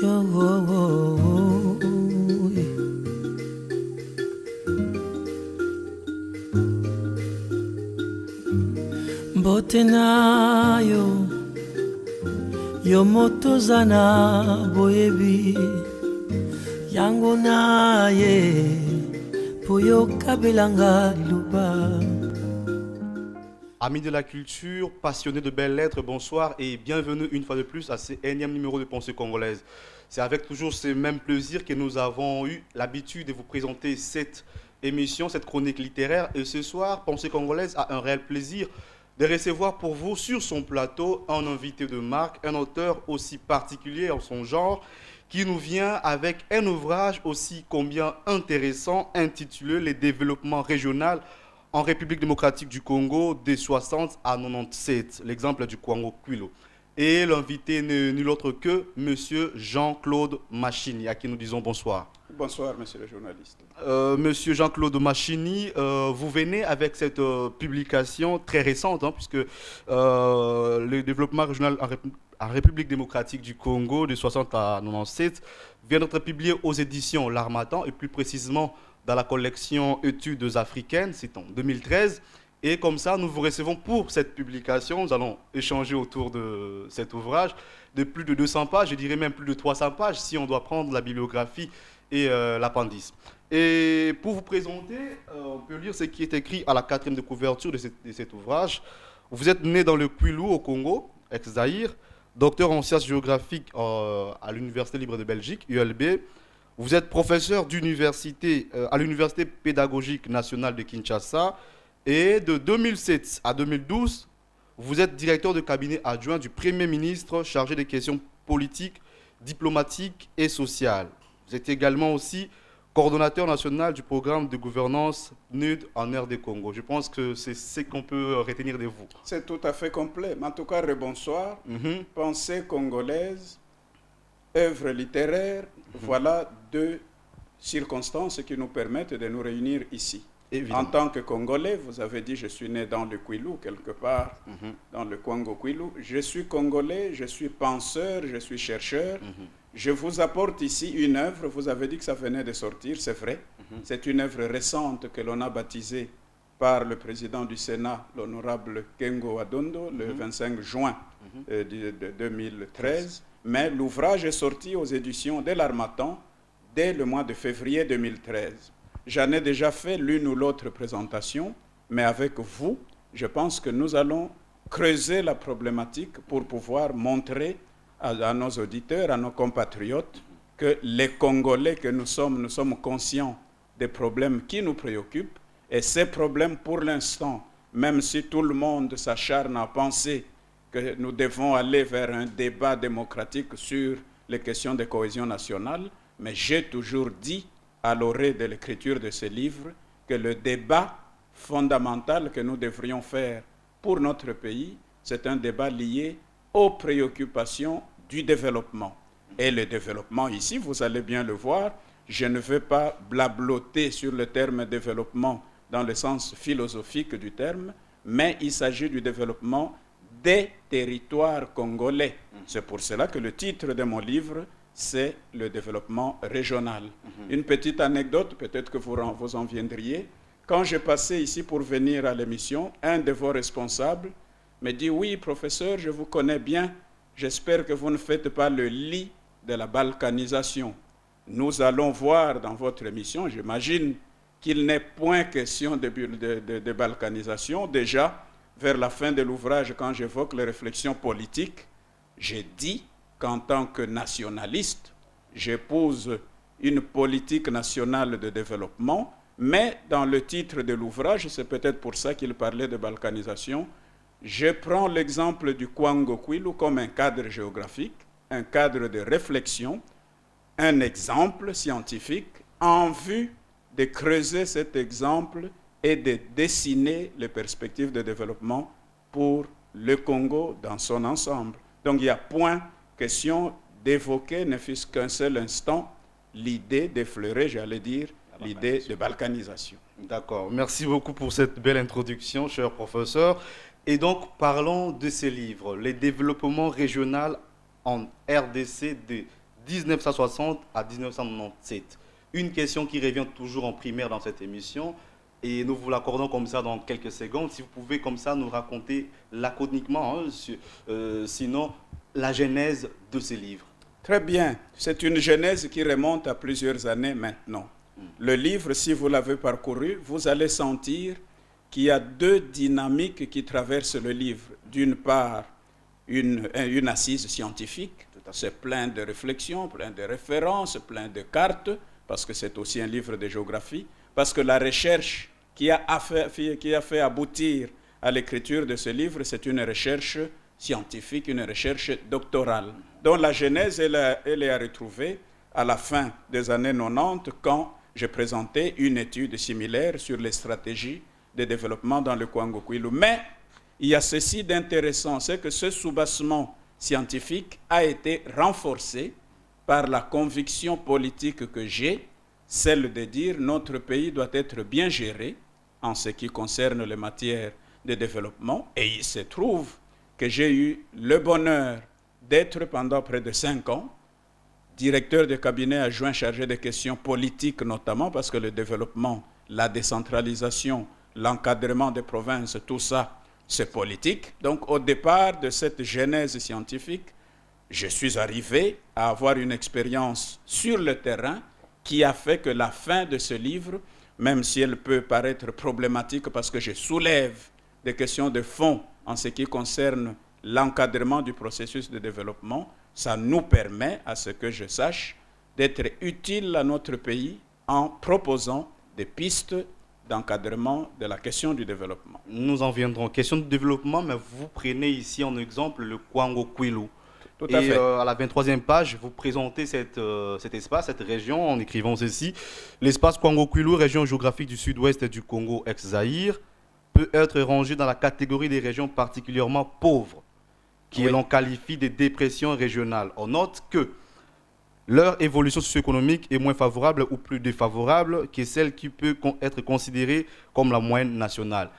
Yo, mbote na yo moto zana boyebi yango na ye poyo kabelanga luba. Amis de la culture, passionnés de belles lettres, bonsoir et bienvenue une fois de plus à ce énième numéro de Pensée congolaise. C'est avec toujours ce même plaisir que nous avons eu l'habitude de vous présenter cette émission, cette chronique littéraire. Et ce soir, Pensée congolaise a un réel plaisir de recevoir pour vous sur son plateau un invité de marque, un auteur aussi particulier en son genre, qui nous vient avec un ouvrage aussi combien intéressant intitulé « Les développements régionaux en République démocratique du Congo de 60 à 97, l'exemple du Kwango Kwilo. » Et l'invité n'est nul autre que M. Jean-Claude Machini, à qui nous disons bonsoir. Bonsoir, monsieur le journaliste. Monsieur Jean-Claude Machini, vous venez avec cette publication très récente, puisque le développement régional en République démocratique du Congo de 60 à 97 vient d'être publié aux éditions L'Harmattan, et plus précisément dans la collection Études africaines, c'est en 2013. Et comme ça, nous vous recevons pour cette publication. Nous allons échanger autour de cet ouvrage de plus de 200 pages, je dirais même plus de 300 pages, si on doit prendre la bibliographie et l'appendice. Et pour vous présenter, on peut lire ce qui est écrit à la 4e de couverture de cet ouvrage. Vous êtes né dans le Kwilu, au Congo, ex-Zaïre, docteur en sciences géographiques à l'Université libre de Belgique, ULB. Vous êtes professeur d'université à l'Université pédagogique nationale de Kinshasa. Et de 2007 à 2012, vous êtes directeur de cabinet adjoint du Premier ministre chargé des questions politiques, diplomatiques et sociales. Vous êtes également aussi coordonnateur national du programme de gouvernance NUD en RD Congo. Je pense que c'est ce qu'on peut retenir de vous. C'est tout à fait complet. Mais en tout cas, rebonsoir. Pensée congolaise, œuvre littéraire, voilà deux circonstances qui nous permettent de nous réunir ici. Évidemment. En tant que Congolais, vous avez dit je suis né dans le Kwilu, quelque part dans le Kwango Kwilu. Je suis Congolais, je suis penseur, je suis chercheur. Je vous apporte ici une œuvre, vous avez dit que ça venait de sortir, c'est vrai. C'est une œuvre récente que l'on a baptisée par le président du Sénat, l'honorable Kengo Adondo, le 25 juin de 2013. Mais l'ouvrage est sorti aux éditions de l'Harmattan dès le mois de février 2013. J'en ai déjà fait l'une ou l'autre présentation, mais avec vous, je pense que nous allons creuser la problématique pour pouvoir montrer à nos auditeurs, à nos compatriotes, que les Congolais que nous sommes conscients des problèmes qui nous préoccupent. Et ces problèmes, pour l'instant, même si tout le monde s'acharne à penser que nous devons aller vers un débat démocratique sur les questions de cohésion nationale, mais j'ai toujours dit, à l'orée de l'écriture de ce livre, que le débat fondamental que nous devrions faire pour notre pays, c'est un débat lié aux préoccupations du développement. Et le développement ici, vous allez bien le voir, je ne veux pas blabloter sur le terme développement dans le sens philosophique du terme, mais il s'agit du développement des territoires congolais. C'est pour cela que le titre de mon livre, c'est le développement régional. Une petite anecdote, peut-être que vous en viendriez. Quand j'ai passé ici pour venir à l'émission, un de vos responsables me dit « Oui, professeur, je vous connais bien. J'espère que vous ne faites pas le lit de la balkanisation. » Nous allons voir dans votre émission, j'imagine qu'il n'est point question de balkanisation. Déjà, vers la fin de l'ouvrage, quand j'évoque les réflexions politiques, j'ai dit qu'en tant que nationaliste, j'épouse une politique nationale de développement, mais dans le titre de l'ouvrage, c'est peut-être pour ça qu'il parlait de balkanisation, je prends l'exemple du Kwango Kwilu comme un cadre géographique, un cadre de réflexion, un exemple scientifique en vue de creuser cet exemple et de dessiner les perspectives de développement pour le Congo dans son ensemble. Donc il y a point question d'évoquer, ne fût-ce qu'un seul instant, l'idée d'effleurer, j'allais dire, l'idée de balkanisation. D'accord. Merci beaucoup pour cette belle introduction, cher professeur. Et donc, parlons de ces livres, les développements régionaux en RDC de 1960 à 1997. Une question qui revient toujours en primaire dans cette émission, et nous vous l'accordons comme ça dans quelques secondes. Si vous pouvez comme ça nous raconter laconiquement, sinon, la genèse de ces livres. Très bien. C'est une genèse qui remonte à plusieurs années maintenant. Le livre, si vous l'avez parcouru, vous allez sentir qu'il y a deux dynamiques qui traversent le livre. D'une part, une assise scientifique, c'est plein de réflexions, plein de références, plein de cartes, parce que c'est aussi un livre de géographie, parce que la recherche qui a fait aboutir à l'écriture de ce livre, c'est une recherche scientifique, une recherche doctorale, dont la genèse, elle est à retrouver à la fin des années 90, quand j'ai présenté une étude similaire sur les stratégies de développement dans le Kwango-Kwilu. Mais il y a ceci d'intéressant, c'est que ce soubassement scientifique a été renforcé par la conviction politique que j'ai, celle de dire notre pays doit être bien géré en ce qui concerne les matières de développement. Et il se trouve que j'ai eu le bonheur d'être pendant près de 5 ans directeur de cabinet adjoint chargé des questions politiques, notamment parce que le développement, la décentralisation, l'encadrement des provinces, tout ça, c'est politique. Donc au départ de cette genèse scientifique, je suis arrivé à avoir une expérience sur le terrain qui a fait que la fin de ce livre, même si elle peut paraître problématique parce que je soulève des questions de fond en ce qui concerne l'encadrement du processus de développement, ça nous permet, à ce que je sache, d'être utile à notre pays en proposant des pistes d'encadrement de la question du développement. Nous en viendrons. Question de développement, mais vous prenez ici en exemple le Kwango-Kwilu. Tout à fait. À la 23e page, vous présentez cet espace, cette région, en écrivant ceci. L'espace Kwango-Kwilu, région géographique du sud-ouest du Congo ex-Zaïre, peut être rangé dans la catégorie des régions particulièrement pauvres, qui l'on qualifie de dépression régionale. On note que leur évolution socio-économique est moins favorable ou plus défavorable que celle qui peut être considérée comme la moyenne nationale.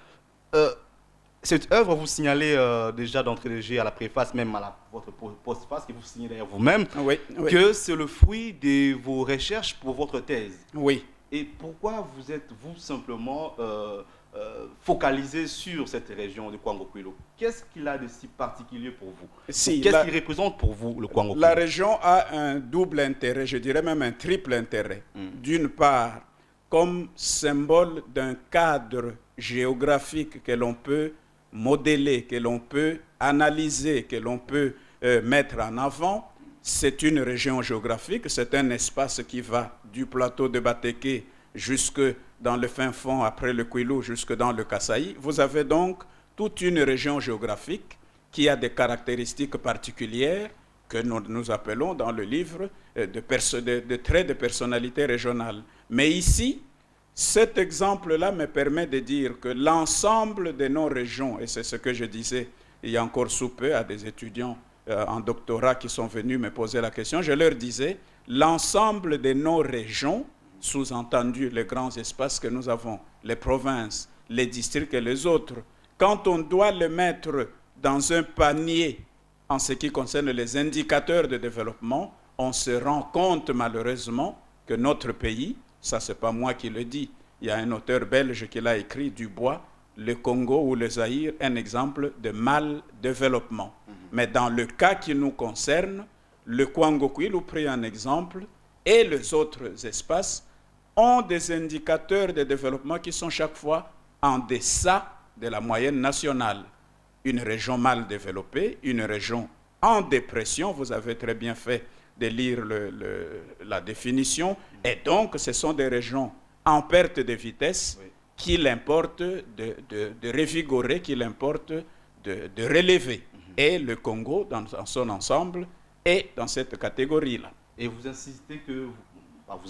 Cette œuvre, vous signalez déjà d'entrée de jeu à la préface, même à votre postface, que vous signez d'ailleurs vous-même, que c'est le fruit de vos recherches pour votre thèse. Oui. Et pourquoi vous êtes-vous simplement focalisé sur cette région de Kwango-Kwilu? Qu'est-ce qu'il a de si particulier pour vous? Qu'est-ce qu'il représente pour vous, le Kwango-Kwilu? La région a un double intérêt, je dirais même un triple intérêt. D'une part, comme symbole d'un cadre géographique que l'on peut modeler, que l'on peut analyser, que l'on peut mettre en avant. C'est une région géographique, c'est un espace qui va du plateau de Bateke jusque dans le fin fond, après le Kwilu, jusque dans le Kasaï. Vous avez donc toute une région géographique qui a des caractéristiques particulières que nous appelons dans le livre de traits de personnalité régionale. Mais ici, cet exemple-là me permet de dire que l'ensemble de nos régions, et c'est ce que je disais il y a encore sous peu à des étudiants en doctorat qui sont venus me poser la question, je leur disais, l'ensemble de nos régions, sous-entendu les grands espaces que nous avons, les provinces, les districts et les autres, quand on doit les mettre dans un panier en ce qui concerne les indicateurs de développement, on se rend compte malheureusement que notre pays, ça c'est pas moi qui le dis, il y a un auteur belge qui l'a écrit, Dubois, le Congo ou le Zaïre, un exemple de mal développement. Mais dans le cas qui nous concerne, le Kwango-Kwilu, pris en exemple, et les autres espaces ont des indicateurs de développement qui sont chaque fois en deçà de la moyenne nationale. Une région mal développée, une région en dépression, vous avez très bien fait de lire la définition, et donc ce sont des régions en perte de vitesse qu'il importe de revigorer, qu'il importe de relever. Et le Congo, dans son ensemble, est dans cette catégorie-là. Et vous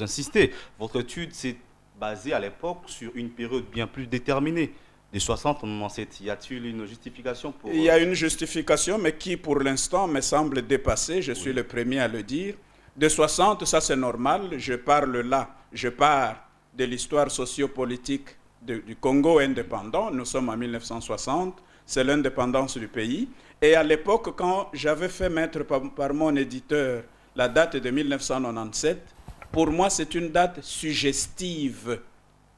insistez, votre étude s'est basée à l'époque sur une période bien plus déterminée. Des 60 en 97, y a-t-il une justification pour... Il y a une justification, mais qui pour l'instant me semble dépassée, je suis le premier à le dire. De 60, ça c'est normal, je pars de l'histoire sociopolitique du Congo indépendant, nous sommes en 1960, c'est l'indépendance du pays. Et à l'époque, quand j'avais fait mettre par mon éditeur la date de 1997, pour moi, c'est une date suggestive.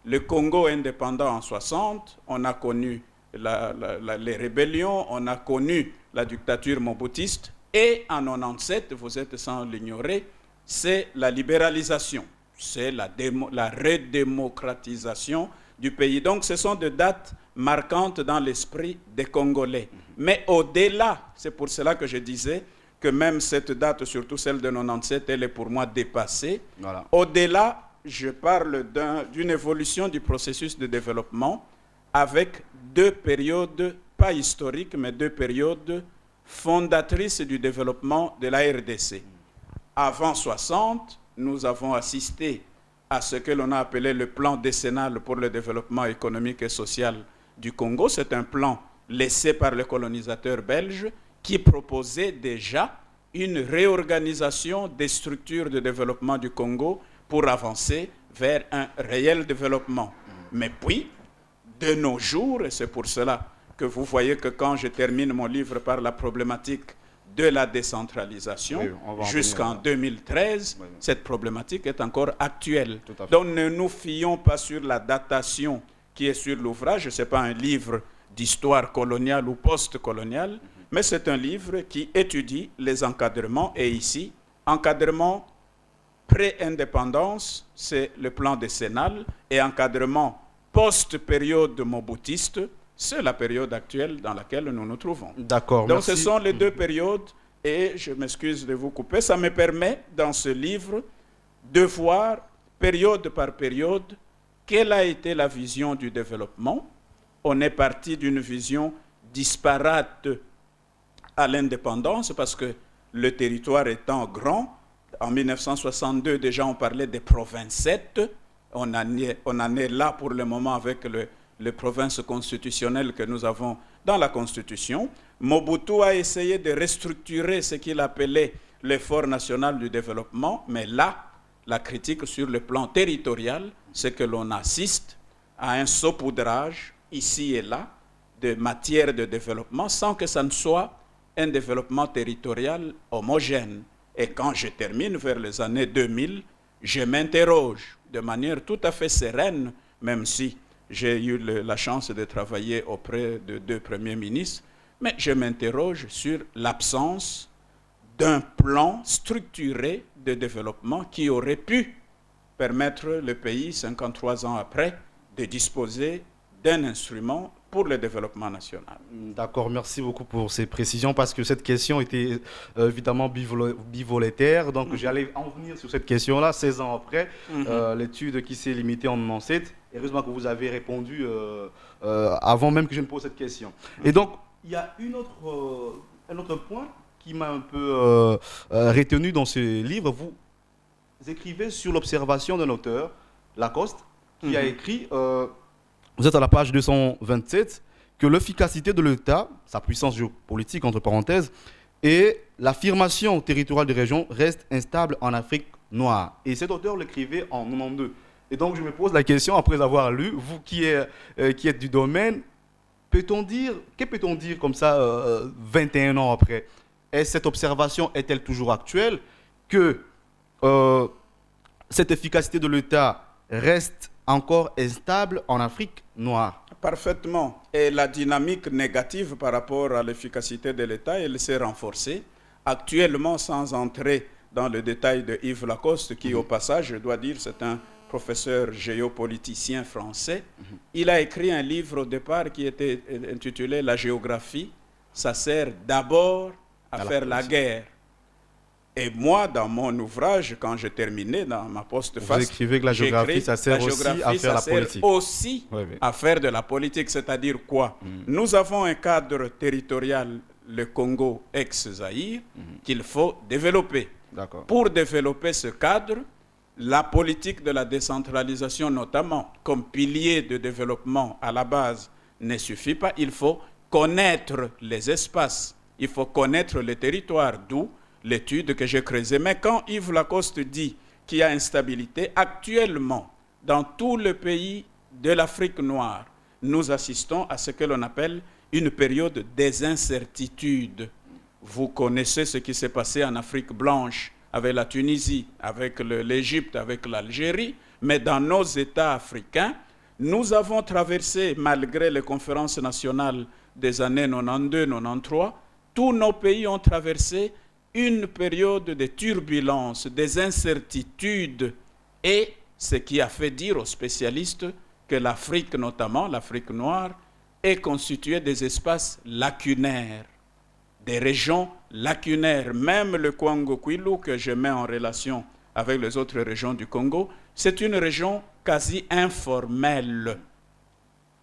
Le Congo indépendant en 60, on a connu les rébellions, on a connu la dictature moboutiste, et en 97, vous êtes sans l'ignorer, c'est la libéralisation, c'est la redémocratisation du pays. Donc ce sont des dates marquantes dans l'esprit des Congolais. Mais au-delà, c'est pour cela que je disais que même cette date, surtout celle de 97, elle est pour moi dépassée. Voilà. Au-delà, je parle d'une évolution du processus de développement avec deux périodes, pas historiques, mais deux périodes fondatrices du développement de la RDC. Avant 60, nous avons assisté à ce que l'on a appelé le plan décennal pour le développement économique et social du Congo. C'est un plan laissé par le colonisateur belge qui proposait déjà une réorganisation des structures de développement du Congo pour avancer vers un réel développement. Mais puis, de nos jours, et c'est pour cela que vous voyez que quand je termine mon livre par la problématique de la décentralisation, oui, jusqu'en 2013, oui, cette problématique est encore actuelle. Donc ne nous fions pas sur la datation qui est sur l'ouvrage. Ce n'est pas un livre d'histoire coloniale ou post-coloniale, mais c'est un livre qui étudie les encadrements. Et ici, encadrement pré-indépendance, c'est le plan décennal, et encadrement post-période moboutiste, c'est la période actuelle dans laquelle nous nous trouvons. D'accord, donc merci. Ce sont les deux périodes, et je m'excuse de vous couper, ça me permet dans ce livre de voir période par période quelle a été la vision du développement. On est parti d'une vision disparate à l'indépendance parce que le territoire étant grand, en 1962 déjà on parlait des provincettes, on en est là pour le moment avec les provinces constitutionnelles que nous avons dans la Constitution. Mobutu a essayé de restructurer ce qu'il appelait l'effort national du développement, mais là, la critique sur le plan territorial, c'est que l'on assiste à un saupoudrage, ici et là, de matières de développement, sans que ça ne soit un développement territorial homogène. Et quand je termine vers les années 2000, je m'interroge de manière tout à fait sereine, même si j'ai eu la chance de travailler auprès de deux premiers ministres, mais je m'interroge sur l'absence d'un plan structuré de développement qui aurait pu permettre le pays, 53 ans après, de disposer d'un instrument pour le développement national. D'accord, merci beaucoup pour ces précisions, parce que cette question était évidemment bivolétaire, donc j'allais en venir sur cette question-là, 16 ans après, l'étude qui s'est limitée en 97. Heureusement que vous avez répondu avant même que je ne pose cette question. Et donc, il y a un autre point qui m'a un peu retenu dans ce livre. Vous écrivez sur l'observation d'un auteur, Lacoste, qui a écrit, vous êtes à la page 227, que l'efficacité de l'État, sa puissance géopolitique, entre parenthèses, et l'affirmation territoriale des régions restent instables en Afrique noire. Et cet auteur l'écrivait en 92. Et donc, je me pose la question, après avoir lu, vous qui êtes du domaine, que peut-on dire comme ça 21 ans après? Cette observation est-elle toujours actuelle, que cette efficacité de l'État reste encore instable en Afrique noire? Parfaitement. Et la dynamique négative par rapport à l'efficacité de l'État, elle s'est renforcée. Actuellement, sans entrer dans le détail de Yves Lacoste, qui au passage, je dois dire, c'est un professeur géopoliticien français. Il a écrit un livre au départ qui était intitulé « La géographie, ça sert d'abord à faire la guerre ». Et moi, dans mon ouvrage, quand j'ai terminé dans ma postface, vous écrivez que la géographie, ça sert aussi à faire la politique. Aussi à faire de la politique, c'est-à-dire quoi? Nous avons un cadre territorial, le Congo ex-Zaïre, qu'il faut développer. Pour développer ce cadre, la politique de la décentralisation, notamment comme pilier de développement à la base, ne suffit pas. Il faut connaître les espaces, il faut connaître les territoires, d'où l'étude que j'ai creusée. Mais quand Yves Lacoste dit qu'il y a instabilité, actuellement, dans tout le pays de l'Afrique noire, nous assistons à ce que l'on appelle une période des incertitudes. Vous connaissez ce qui s'est passé en Afrique blanche avec la Tunisie, avec l'Égypte, avec l'Algérie, mais dans nos États africains, nous avons traversé, malgré les conférences nationales des années 92-93, tous nos pays ont traversé une période de turbulence, des incertitudes, et ce qui a fait dire aux spécialistes que l'Afrique, notamment l'Afrique noire, est constituée des espaces lacunaires, des régions lacunaires. Même le Kwango-Kwilu, que je mets en relation avec les autres régions du Congo, c'est une région quasi informelle,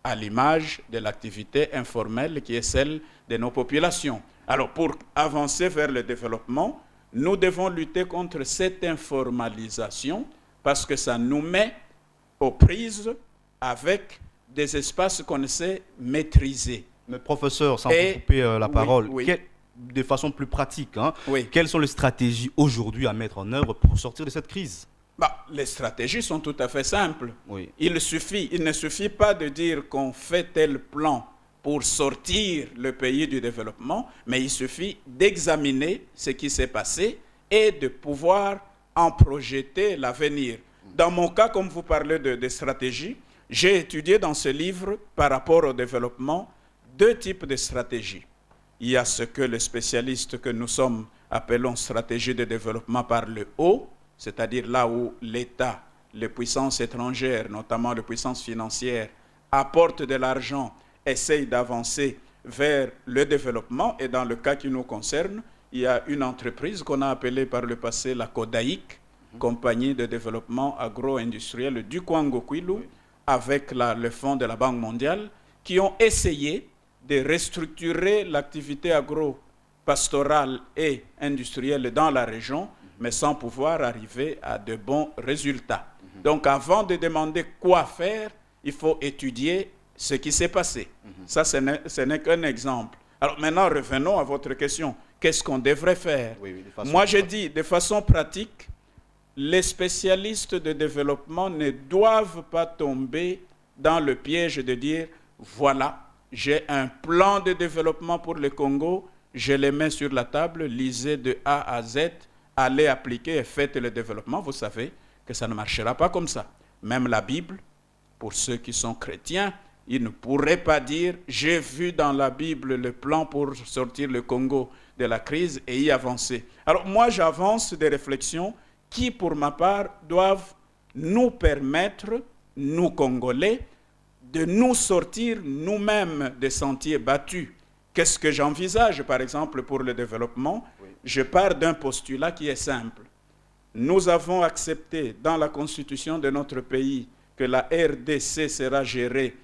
à l'image de l'activité informelle qui est celle de nos populations. Alors, pour avancer vers le développement, nous devons lutter contre cette informalisation parce que ça nous met aux prises avec des espaces qu'on sait maîtriser. Mais professeur, sans vous couper la parole, de façon plus pratique, quelles sont les stratégies aujourd'hui à mettre en œuvre pour sortir de cette crise? Les stratégies sont tout à fait simples. Oui. Il ne suffit pas de dire qu'on fait tel plan pour sortir le pays du développement, mais il suffit d'examiner ce qui s'est passé et de pouvoir en projeter l'avenir. Dans mon cas, comme vous parlez de stratégie, j'ai étudié dans ce livre, par rapport au développement, 2 types de stratégies. Il y a ce que les spécialistes que nous sommes appelons stratégie de développement par le haut, c'est-à-dire là où l'État, les puissances étrangères, notamment les puissances financières, apportent de l'argent, essayent d'avancer vers le développement. Et dans le cas qui nous concerne, il y a une entreprise qu'on a appelée par le passé la Kodaïk, compagnie de développement agro-industriel du Kwango-Kwilu, avec le fonds de la Banque mondiale, qui ont essayé de restructurer l'activité agro-pastorale et industrielle dans la région, mais sans pouvoir arriver à de bons résultats. Donc, avant de demander quoi faire, il faut étudier ce qui s'est passé. Ça, ce n'est qu'un exemple. Alors maintenant, revenons à votre question. Qu'est-ce qu'on devrait faire? Moi, je dis, de façon pratique, les spécialistes de développement ne doivent pas tomber dans le piège de dire, voilà, j'ai un plan de développement pour le Congo, je le mets sur la table, lisez de A à Z, allez appliquer et faites le développement. Vous savez que ça ne marchera pas comme ça. Même la Bible, pour ceux qui sont chrétiens, ils ne pourraient pas dire « j'ai vu dans la Bible le plan pour sortir le Congo de la crise et y avancer ». Alors moi, j'avance des réflexions qui, pour ma part, doivent nous permettre, nous Congolais, de nous sortir nous-mêmes des sentiers battus. Qu'est-ce que j'envisage, par exemple, pour le développement? Je pars d'un postulat qui est simple. Nous avons accepté dans la constitution de notre pays que la RDC sera gérée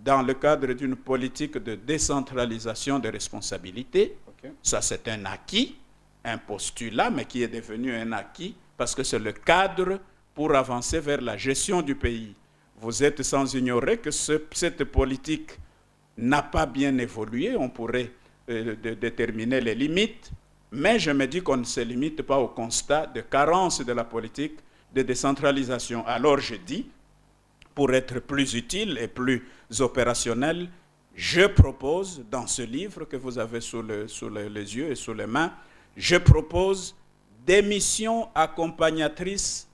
dans le cadre d'une politique de décentralisation des responsabilités. Ça, c'est un acquis, un postulat, mais qui est devenu un acquis parce que c'est le cadre pour avancer vers la gestion du pays. Vous êtes sans ignorer que cette politique n'a pas bien évolué. On pourrait déterminer les limites, mais je me dis qu'on ne se limite pas au constat de carence de la politique de décentralisation. Alors je dis, pour être plus utile et plus opérationnel, je propose, dans ce livre que vous avez sous les yeux et sous les mains, je propose des missions accompagnatrices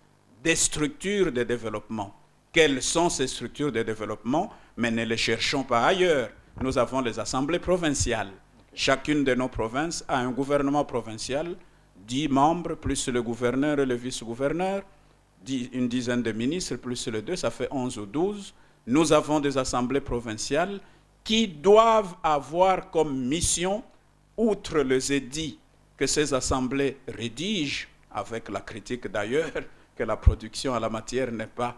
des structures de développement. Quelles sont ces structures de développement? Mais ne les cherchons pas ailleurs. Nous avons les assemblées provinciales. Chacune de nos provinces a un gouvernement provincial, 10 membres, plus le gouverneur et le vice-gouverneur, une dizaine de ministres, plus les 2, ça fait 11 ou 12. Nous avons des assemblées provinciales qui doivent avoir comme mission, outre les édits que ces assemblées rédigent, avec la critique d'ailleurs, que la production à la matière n'est pas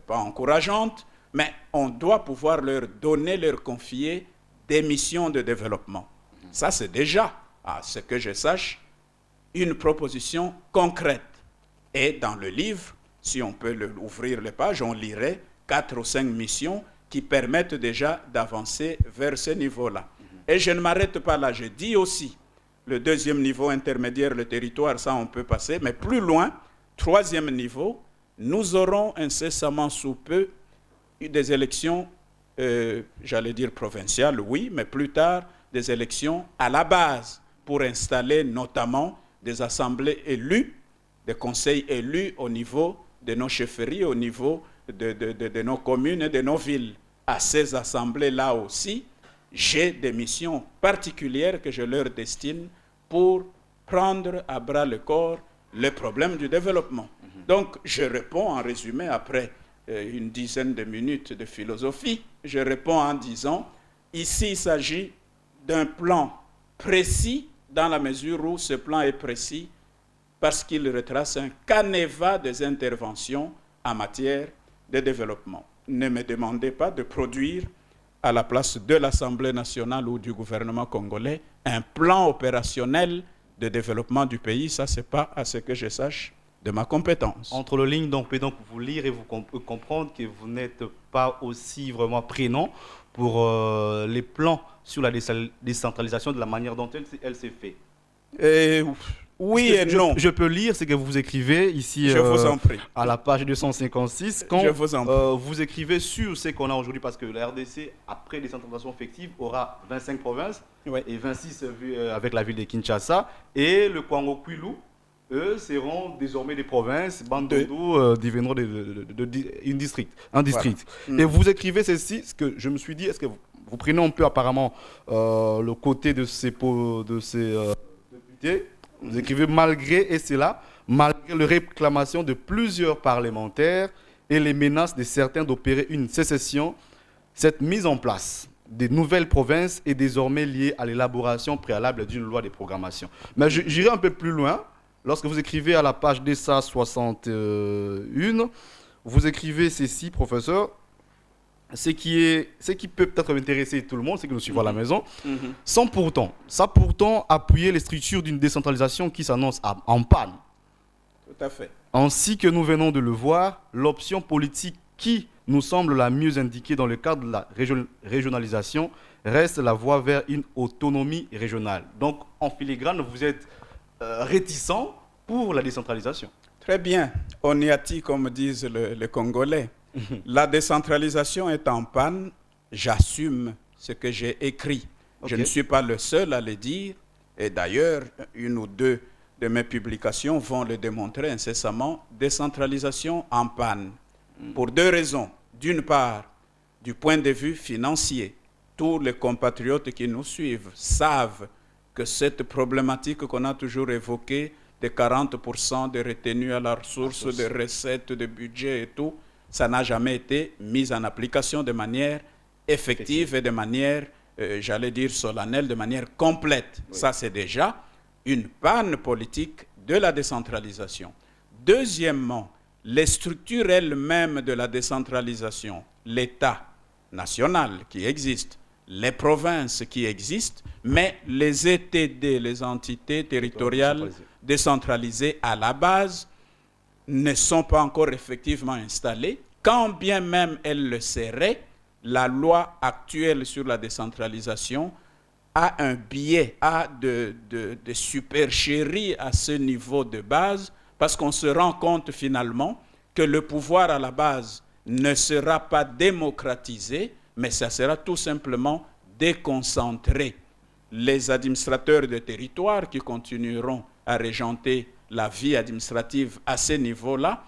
encourageante, mais on doit pouvoir leur donner, leur confier des missions de développement. Ça, c'est déjà, à ce que je sache, une proposition concrète. Et dans le livre, si on peut ouvrir les pages, on lirait 4 ou 5 missions qui permettent déjà d'avancer vers ce niveau-là. Et je ne m'arrête pas là, je dis aussi, le 2e niveau intermédiaire, le territoire, ça on peut passer, mais plus loin, 3e niveau, nous aurons incessamment sous peu des élections, j'allais dire provinciales, oui, mais plus tard, des élections à la base pour installer notamment des assemblées élues, des conseils élus au niveau de nos chefferies, au niveau de nos communes et de nos villes. À ces assemblées-là aussi, j'ai des missions particulières que je leur destine pour prendre à bras le corps le problème du développement. Donc, je réponds en résumé, après une dizaine de minutes de philosophie, je réponds en disant, ici il s'agit d'un plan précis, dans la mesure où ce plan est précis, parce qu'il retrace un canevas des interventions en matière de développement. Ne me demandez pas de produire, à la place de l'Assemblée nationale ou du gouvernement congolais, un plan opérationnel de développement du pays. Ça, ce n'est pas, à ce que je sache, de ma compétence. Entre les lignes, donc, peut donc vous lire et vous comprendre que vous n'êtes pas aussi vraiment prénom pour les plans sur la décentralisation de la manière dont elle s'est faite. Oui et non. Je peux lire ce que vous écrivez ici je vous en prie. À la page 256. Quand je vous en prie. Vous écrivez sur ce qu'on a aujourd'hui, parce que la RDC, après décentralisation effective, aura 25 provinces et 26 avec la ville de Kinshasa. Et le Kwango-Kwilu, eux, seront désormais des provinces. Bandundu deviendront un district. Voilà. Et vous écrivez ceci, ce que je me suis dit, est-ce que vous prenez un peu apparemment le côté de ces députés. Vous écrivez malgré les réclamations de plusieurs parlementaires et les menaces de certains d'opérer une sécession, cette mise en place des nouvelles provinces est désormais liée à l'élaboration préalable d'une loi de programmation. Mais j'irai un peu plus loin. Lorsque vous écrivez à la page 261, vous écrivez ceci, professeur. Ce qui peut peut-être intéresser tout le monde, c'est que nous suivons à la maison, sans pourtant appuyer les structures d'une décentralisation qui s'annonce en panne. Tout à fait. Ainsi que nous venons de le voir, l'option politique qui nous semble la mieux indiquée dans le cadre de la régionalisation reste la voie vers une autonomie régionale. Donc, en filigrane, vous êtes réticent pour la décentralisation. Très bien. Oniati, comme disent les Congolais. La décentralisation est en panne, j'assume ce que j'ai écrit. Okay. Je ne suis pas le seul à le dire, et d'ailleurs, une ou deux de mes publications vont le démontrer incessamment. Décentralisation en panne, pour deux raisons. D'une part, du point de vue financier, tous les compatriotes qui nous suivent savent que cette problématique qu'on a toujours évoquée, de 40% de retenues à la ressource, de recettes, de budget et tout, ça n'a jamais été mis en application de manière effective et de manière, j'allais dire solennelle, de manière complète. Oui. Ça, c'est déjà une panne politique de la décentralisation. Deuxièmement, les structures elles-mêmes de la décentralisation, l'État national qui existe, les provinces qui existent, mais les ETD, les entités territoriales décentralisées à la base, ne sont pas encore effectivement installées. Quand bien même elles le seraient, la loi actuelle sur la décentralisation a un biais, a de supercherie à ce niveau de base, parce qu'on se rend compte finalement que le pouvoir à la base ne sera pas démocratisé, mais ça sera tout simplement déconcentré. Les administrateurs de territoire qui continueront à régenter la vie administrative à ce niveau-là,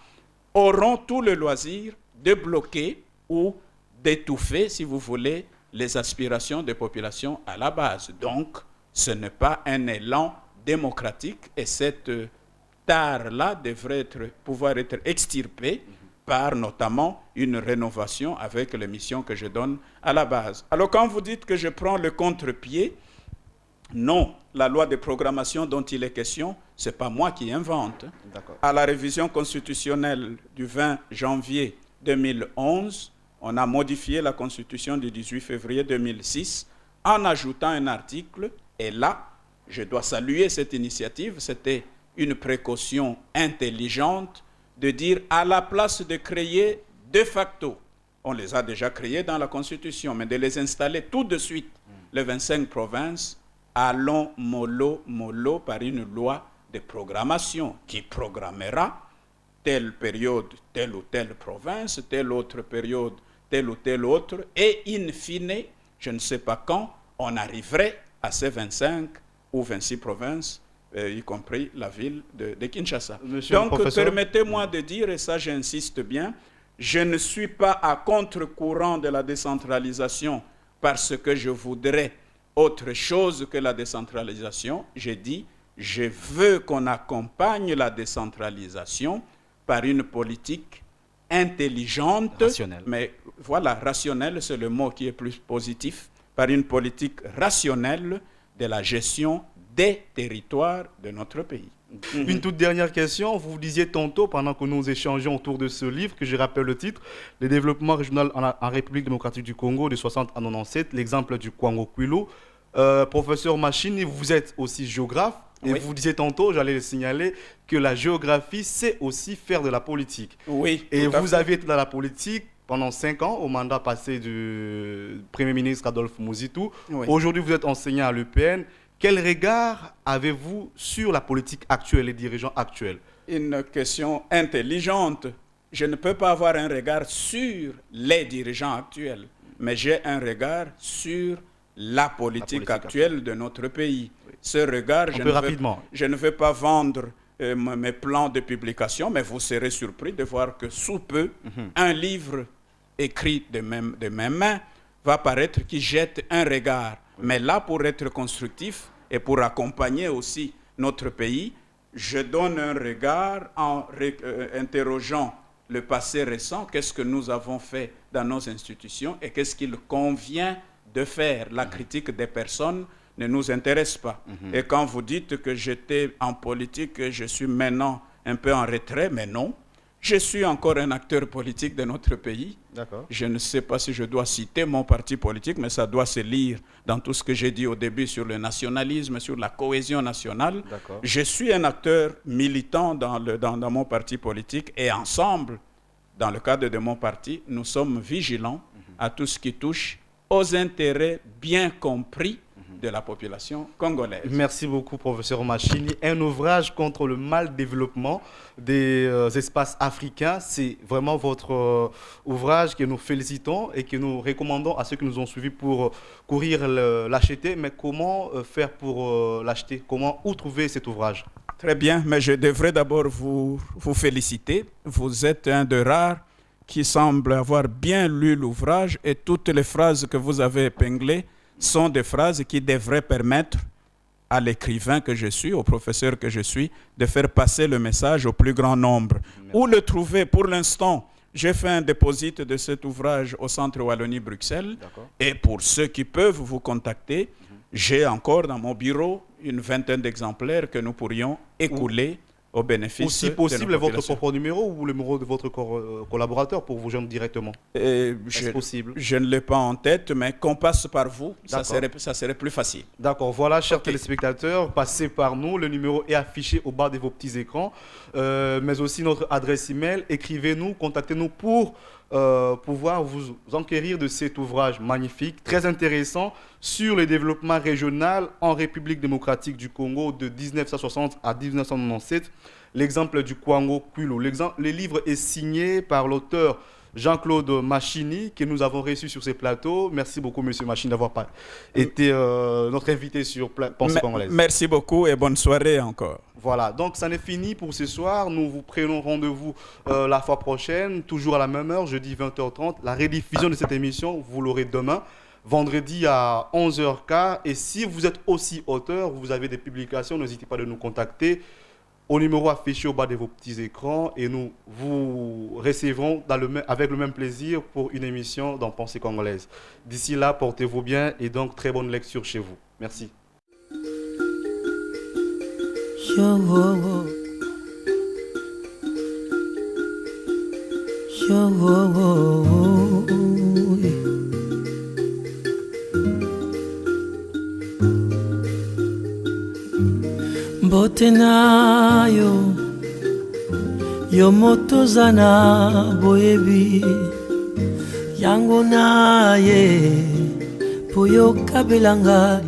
auront tout le loisir de bloquer ou d'étouffer, si vous voulez, les aspirations des populations à la base. Donc, ce n'est pas un élan démocratique et cette tare-là devrait pouvoir être extirpée par notamment une rénovation avec les missions que je donne à la base. Alors, quand vous dites que je prends le contre-pied, non, la loi de programmation dont il est question, ce n'est pas moi qui invente. À la révision constitutionnelle du 20 janvier 2011, on a modifié la constitution du 18 février 2006 en ajoutant un article. Et là, je dois saluer cette initiative. C'était une précaution intelligente de dire à la place de créer de facto, on les a déjà créés dans la constitution, mais de les installer tout de suite, les 25 provinces, allons mollo par une loi de programmation qui programmera telle période, telle ou telle province, telle autre période, telle ou telle autre, et in fine, je ne sais pas quand, on arriverait à ces 25 ou 26 provinces, y compris la ville de Kinshasa. Monsieur le Donc, professeur. permettez-moi de dire, et ça j'insiste bien, je ne suis pas à contre-courant de la décentralisation parce que je voudrais autre chose que la décentralisation. J'ai dit, je veux qu'on accompagne la décentralisation par une politique intelligente, Rationnelle. mais voilà, rationnelle, c'est le mot qui est plus positif, par une politique rationnelle de la gestion des territoires de notre pays. Une toute dernière question. Vous disiez tantôt, pendant que nous échangeons autour de ce livre, que je rappelle le titre, « Le développement régional en République démocratique du Congo de 60 à 97, l'exemple du Kwango Kwilu ». Professeur Machini, vous êtes aussi géographe. Et Oui. vous disiez tantôt, j'allais le signaler, que la géographie, c'est aussi faire de la politique. Oui. Et tout à vous fait. avez été dans la politique pendant 5 ans, au mandat passé du Premier ministre Adolphe Muzitu. Oui. Aujourd'hui, vous êtes enseignant à l'EPN. Quel regard avez-vous sur la politique actuelle, les dirigeants actuels? Une question intelligente. Je ne peux pas avoir un regard sur les dirigeants actuels, mais j'ai un regard sur la politique actuelle de notre pays. Ce regard, je ne veux pas vendre mes plans de publication, mais vous serez surpris de voir que sous peu, un livre écrit de mes mains va paraître qui jette un regard. Mais là, pour être constructif et pour accompagner aussi notre pays, je donne un regard en interrogeant le passé récent, qu'est-ce que nous avons fait dans nos institutions et qu'est-ce qu'il convient de faire. La critique des personnes ne nous intéresse pas. Et quand vous dites que j'étais en politique, que je suis maintenant un peu en retrait, mais non. Je suis encore un acteur politique de notre pays. Je ne sais pas si je dois citer mon parti politique, mais ça doit se lire dans tout ce que j'ai dit au début sur le nationalisme, sur la cohésion nationale. Je suis un acteur militant dans mon parti politique et ensemble, dans le cadre de mon parti, nous sommes vigilants à tout ce qui touche aux intérêts bien compris de la population congolaise. Merci beaucoup, professeur Machini. Un ouvrage contre le mal développement des espaces africains, c'est vraiment votre ouvrage que nous félicitons et que nous recommandons à ceux qui nous ont suivis pour courir l'acheter. Mais comment faire pour l'acheter? Où trouver cet ouvrage? Très bien, mais je devrais d'abord vous féliciter. Vous êtes un de rares qui semble avoir bien lu l'ouvrage et toutes les phrases que vous avez épinglées sont des phrases qui devraient permettre à l'écrivain que je suis, au professeur que je suis, de faire passer le message au plus grand nombre. Merci. Où le trouver? Pour l'instant, j'ai fait un déposit de cet ouvrage au Centre Wallonie-Bruxelles. Et pour ceux qui peuvent vous contacter, j'ai encore dans mon bureau une vingtaine d'exemplaires que nous pourrions écouler au bénéfice ou si possible, de votre propre numéro ou le numéro de votre collaborateur pour vous joindre directement. Est-ce possible? Je ne l'ai pas en tête, mais qu'on passe par vous, ça serait plus facile. D'accord, voilà, chers téléspectateurs, passez par nous. Le numéro est affiché au bas de vos petits écrans, mais aussi notre adresse email. Écrivez-nous, contactez-nous pour pouvoir vous enquérir de cet ouvrage magnifique, très intéressant, sur le développement régional en République démocratique du Congo de 1960 à 1997, l'exemple du Kwango Kwilu. Le livre est signé par l'auteur Jean-Claude Machini, que nous avons reçu sur ces plateaux. Merci beaucoup, monsieur Machini, d'avoir été notre invité sur Pensée Congolaise. Merci beaucoup et bonne soirée encore. Voilà, donc ça n'est fini pour ce soir. Nous vous prenons rendez-vous la fois prochaine, toujours à la même heure, jeudi 20h30. La rediffusion de cette émission, vous l'aurez demain, vendredi à 11h15. Et si vous êtes aussi auteur, vous avez des publications, n'hésitez pas de nous contacter au numéro affiché au bas de vos petits écrans et nous vous recevrons avec le même plaisir pour une émission dans Pensée Congolaise. D'ici là, portez-vous bien et donc très bonne lecture chez vous. Merci. Mbote na yo moto zana boyebi yango na ye po yo kabelanga